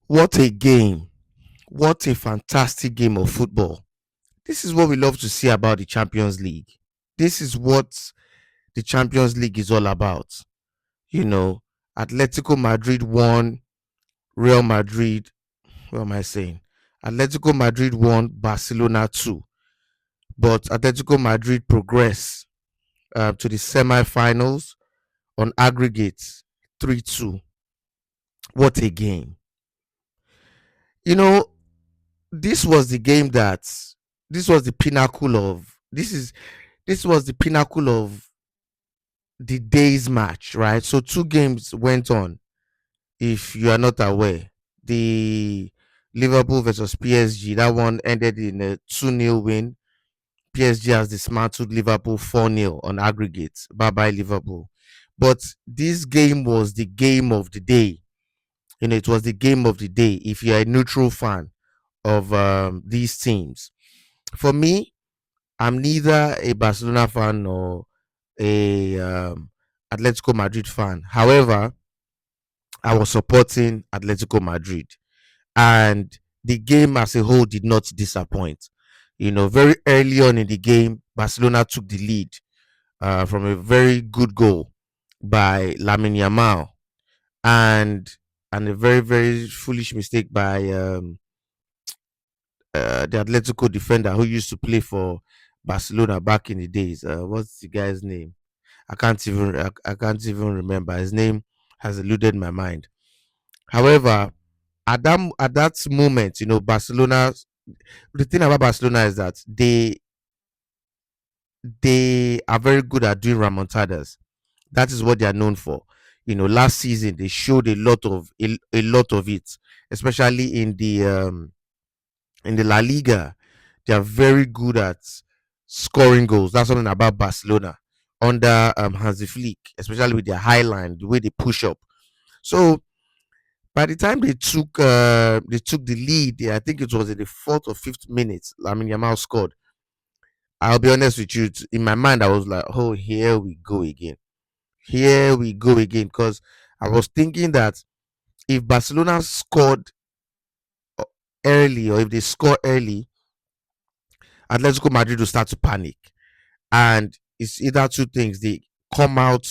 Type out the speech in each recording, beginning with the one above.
What a game. What a fantastic game of football. This is what we love to see about the Champions League. This is what the Champions League is all about. You know, Atletico Madrid won, Real Madrid, what am I saying? Atletico Madrid won, Barcelona 2. But Atletico Madrid progressed to the semi-finals on aggregate 3-2. What a game. You know, this was the game that this was the pinnacle of this was the pinnacle of the day's match, right? So two games went on. If you are not aware, the Liverpool versus PSG, that one ended in a 2-0 win. PSG has dismantled Liverpool 4-0 on aggregate. Bye bye, Liverpool. But this game was the game of the day. It was the game of the day if you're a neutral fan of these teams. For me, I'm neither a Barcelona fan nor a Atletico Madrid fan. However, I was supporting Atletico Madrid, and the game as a whole did not disappoint. Very early on in the game, Barcelona took the lead from a very good goal by Lamine Yamal, and a very very foolish mistake by the Atletico defender who used to play for Barcelona back in the days. What's the guy's name? I can't even remember. His name has eluded my mind. However, at that moment, Barcelona. The thing about Barcelona is that they are very good at doing remontadas. That is what they are known for. Last season they showed a lot of it, especially in the La Liga. They are very good at scoring goals. That's something about Barcelona under Hansi Flick, especially with their high line, the way they push up. So by the time they took the lead, I think it was in the fourth or fifth minute. Lamine Yamal scored. I'll be honest with you. In my mind, I was like, "Oh, here we go again. Here we go again." Because I was thinking that if Barcelona scored early, or if they score early, Atletico Madrid will start to panic, and it's either two things: they come out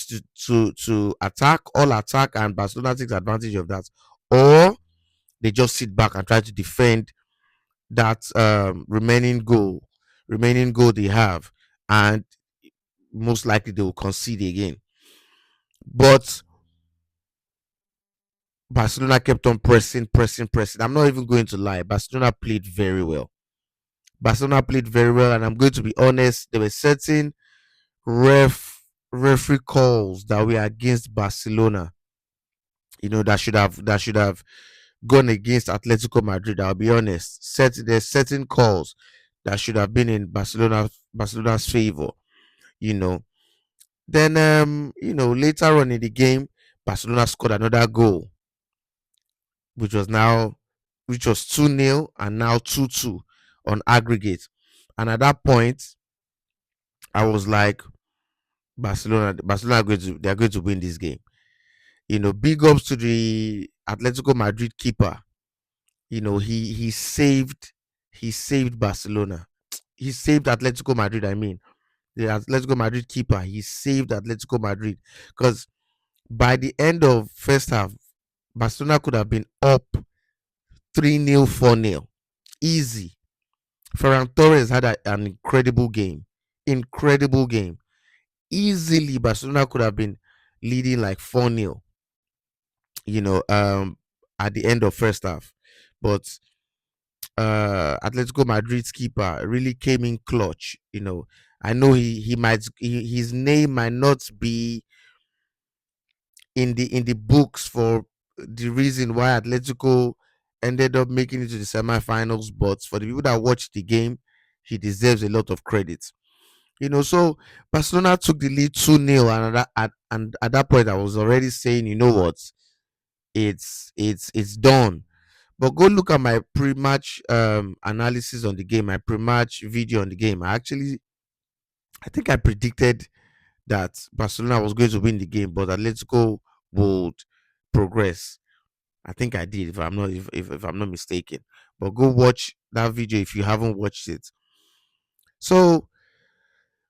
to attack, all attack, and Barcelona takes advantage of that, or they just sit back and try to defend that remaining goal they have, and most likely they will concede again. But Barcelona kept on pressing, pressing, pressing. I'm not even going to lie. Barcelona played very well. Barcelona played very well, and I'm going to be honest. There were certain referee calls that were against Barcelona. That should have gone against Atletico Madrid. I'll be honest. There's certain calls that should have been in Barcelona's favor. You know. Then later on in the game, Barcelona scored another goal, which was now which was 2-0 and now 2-2 on aggregate. And at that point, I was like, Barcelona are going to win this game. Big ups to the Atletico Madrid keeper. He saved Barcelona. He saved Atletico Madrid. I mean, the Atletico Madrid keeper. He saved Atletico Madrid because by the end of first half, Barcelona could have been up 3-0, 4-0, easy. Ferran Torres had an incredible game. Incredible game. Easily, Barcelona could have been leading like 4-0, you know, um, at the end of first half. But Atletico Madrid's keeper really came in clutch. I know his name might not be in the books for the reason why Atletico ended up making it to the semifinals, but for the people that watched the game, he deserves a lot of credit. So Barcelona took the lead 2-0, and at that point I was already saying, you know what, it's done. But go look at my pre-match analysis on the game, my pre-match video on the game. I think I predicted that Barcelona was going to win the game, but Atletico would progress. I think I did, if I'm not mistaken. But go watch that video if you haven't watched it. So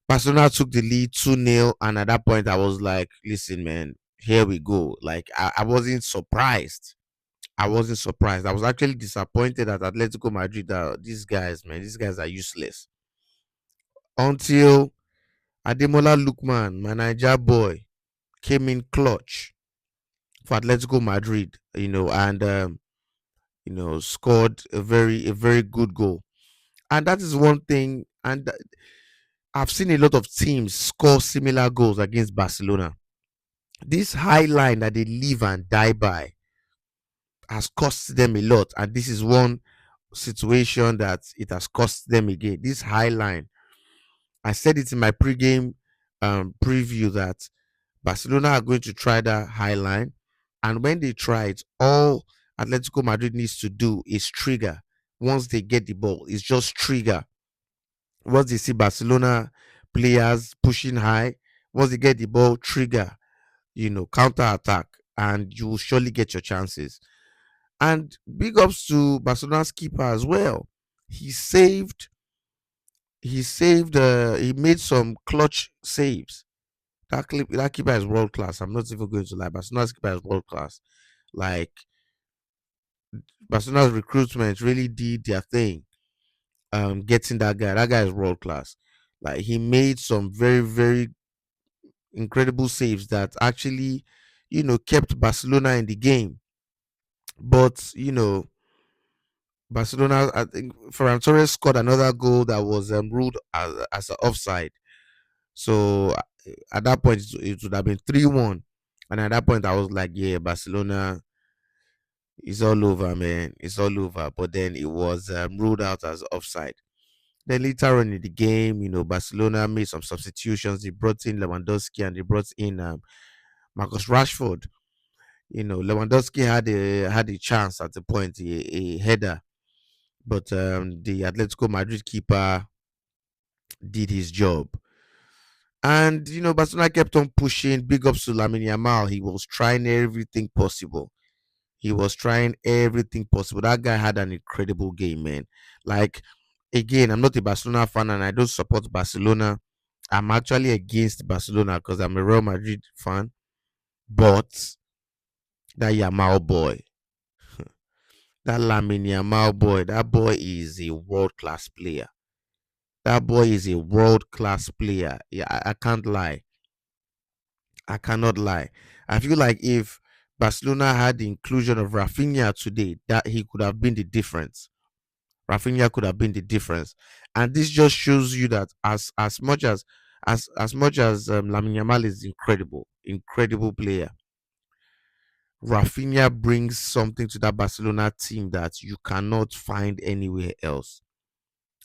Barcelona took the lead 2-0, and at that point I was like, listen, man, here we go. Like I wasn't surprised. I wasn't surprised. I was actually disappointed at Atletico Madrid that these guys, man, these guys are useless. Until Ademola Lookman, my Niger boy, came in clutch for Atletico Madrid, and scored a very good goal. And that is one thing. And I've seen a lot of teams score similar goals against Barcelona. This high line that they live and die by has cost them a lot. And this is one situation that it has cost them again. This high line. I said it in my pregame preview that Barcelona are going to try that high line. And when they try it, all Atletico Madrid needs to do is trigger. Once they get the ball, it's just trigger. Once they see Barcelona players pushing high, once they get the ball, trigger, counter attack, and you will surely get your chances. And big ups to Barcelona's keeper as well. He saved, he made some clutch saves. That keeper is world class. I'm not even going to lie. Barcelona's keeper is world class. Like Barcelona's recruitment really did their thing. Getting that guy. That guy is world class. Like he made some very, very incredible saves that actually, kept Barcelona in the game. But Barcelona, I think Ferran Torres scored another goal that was ruled as an offside. So at that point, it would have been 3-1. And at that point, I was like, yeah, Barcelona is all over, man. It's all over. But then it was ruled out as offside. Then later on in the game, Barcelona made some substitutions. They brought in Lewandowski and they brought in Marcus Rashford. Lewandowski had a chance at the point, a header, but the Atletico Madrid keeper did his job. And Barcelona kept on pushing. Big ups to Lamine Yamal. He was trying everything possible. He was trying everything possible. That guy had an incredible game, man. Like again, I'm not a Barcelona fan and I don't support Barcelona. I'm actually against Barcelona because I'm a Real Madrid fan. But that Yamal boy, that Lamine Yamal boy, that boy is a world class player. That boy is a world class player. Yeah, I can't lie. I cannot lie. I feel like if Barcelona had the inclusion of Rafinha today, that he could have been the difference. Rafinha could have been the difference, and this just shows you that as much as Lamine Yamal is incredible player. Rafinha brings something to that Barcelona team that you cannot find anywhere else.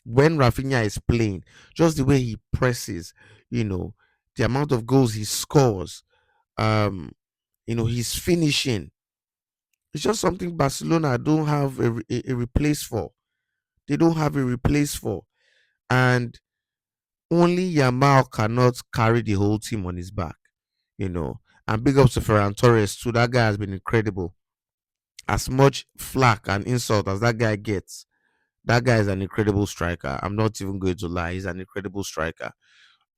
When Rafinha is playing, just the way he presses, you know, the amount of goals he scores, um, his finishing. It's just something Barcelona don't have a replace for. They don't have a replace for. And only Yamal cannot carry the whole team on his back, you know. And big ups to Ferran Torres too. That guy has been incredible. As much flack and insult as that guy gets, that guy is an incredible striker. I'm not even going to lie. He's an incredible striker.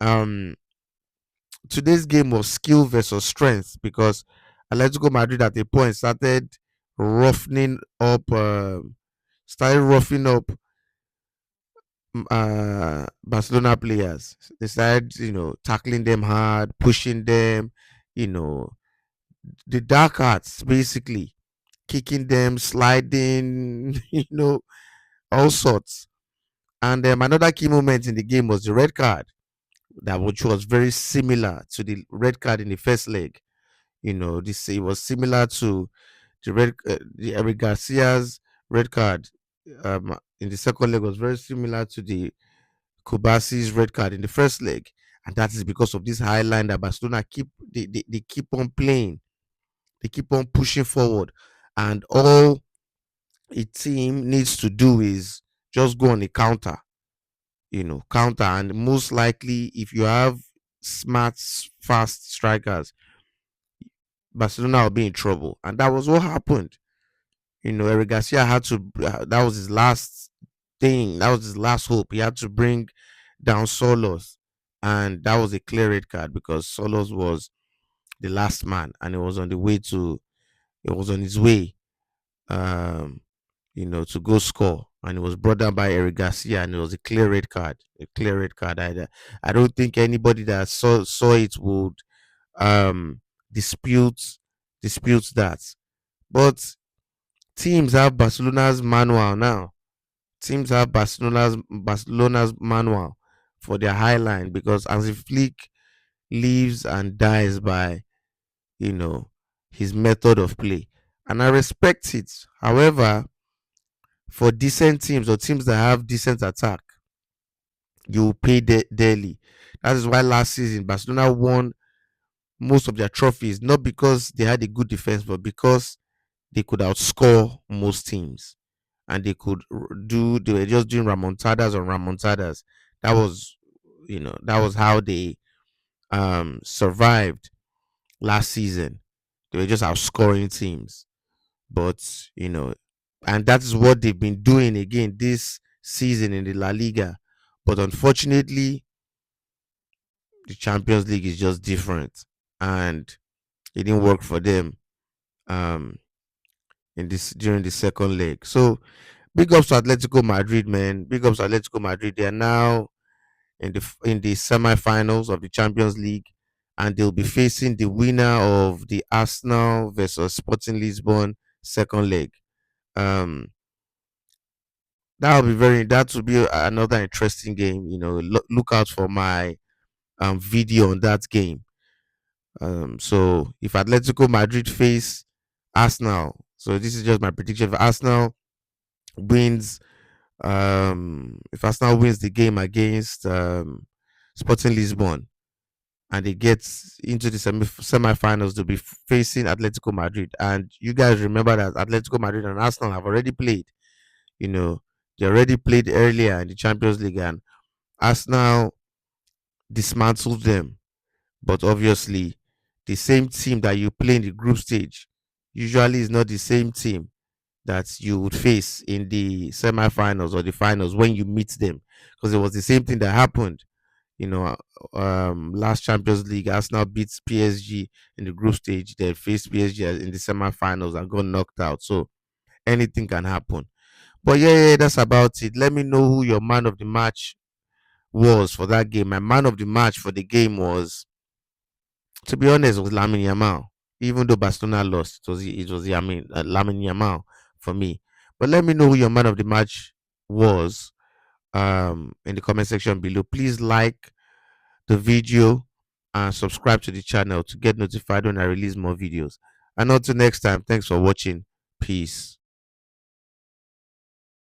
Um, Today's game was skill versus strength because Atletico Madrid at a point roughening up, started roughing up Barcelona players. They started, tackling them hard, pushing them, you know, the dark arts basically, kicking them, sliding, all sorts. And another key moment in the game was the red card, that which was very similar to the red card in the first leg. This it was similar to the Eric Garcia's red card in the second leg was very similar to the Kubasi's red card in the first leg, and that is because of this high line that Barcelona they keep on playing, they keep on pushing forward, and all a team needs to do is just go on a counter, counter, and most likely if you have smart, fast strikers, Barcelona will be in trouble, and that was what happened. Eric Garcia had to. That was his last thing. That was his last hope. He had to bring down Solos, and that was a clear red card because Solos was the last man, and it was on the way to. It was on his way, um, to go score, and it was brought down by Eric Garcia, and it was a clear red card. A clear red card. I don't think anybody that saw it would um dispute dispute that. But teams have Barcelona's manual now. Teams have Barcelona's manual for their high line because as if Flick lives and dies by you know his method of play, and I respect it. However, for decent teams or teams that have decent attack, you will pay dearly. That is why last season Barcelona won most of their trophies, not because they had a good defense, but because they could outscore most teams, and they were just doing remontadas on remontadas. That was that was how they survived last season. They were just outscoring teams. But and that is what they've been doing again this season in the La Liga. But unfortunately, the Champions League is just different, and it didn't work for them um in this during the second leg. So big ups to Atletico Madrid, man. Big ups to Atletico Madrid. They are now in the semi-finals of the Champions League, and they'll be facing the winner of the Arsenal versus Sporting Lisbon second leg. Um, that will be another interesting game. Look out for my video on that game. So if Atletico Madrid face Arsenal, so this is just my prediction. Wins if Arsenal wins the game against Sporting Lisbon, and they get into the semi-finals, they'll be facing Atletico Madrid. And you guys remember that Atletico Madrid and Arsenal have already played. You know, they already played earlier in the Champions League, and Arsenal dismantled them. But obviously, the same team that you play in the group stage usually is not the same team that you would face in the semi-finals or the finals when you meet them, because it was the same thing that happened. Last Champions League, Arsenal beats PSG in the group stage. They faced PSG in the semi-finals and got knocked out. So anything can happen. But yeah, that's about it. Let me know who your man of the match was for that game. My man of the match for the game was, to be honest, was Lamine Yamal. Even though Barcelona lost, it was Lamine Yamal for me. But let me know who your man of the match was in the comment section below. Please like the video and subscribe to the channel to get notified when I release more videos. And until next time, thanks for watching. Peace.